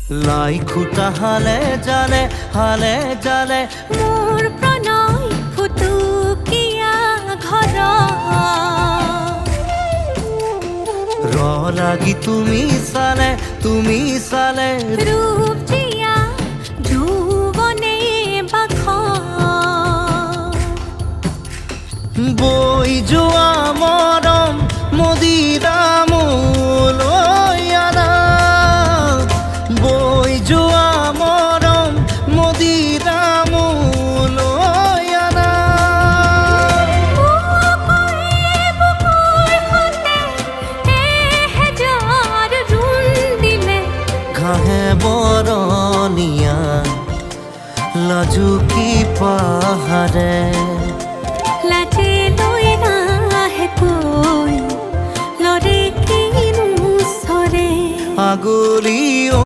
লাই খুটা হালে জালে মোৰ প্ৰণয় ফুটুকীয়া ঘৰ ৰ লাগি তুমি চালে ৰূপ জিয়া যৌৱনে বাখ বৈ যোৱা মৰম মদিৰা মোলৈ আনা বৈ যোৱা মৰম মদিৰা মোলৈ আনা ঘাঁহে বৰণীয়া লাজুকী পাহাৰে লাজে লৈ নাহে কৈ লৰে কিনো চৰে আগলি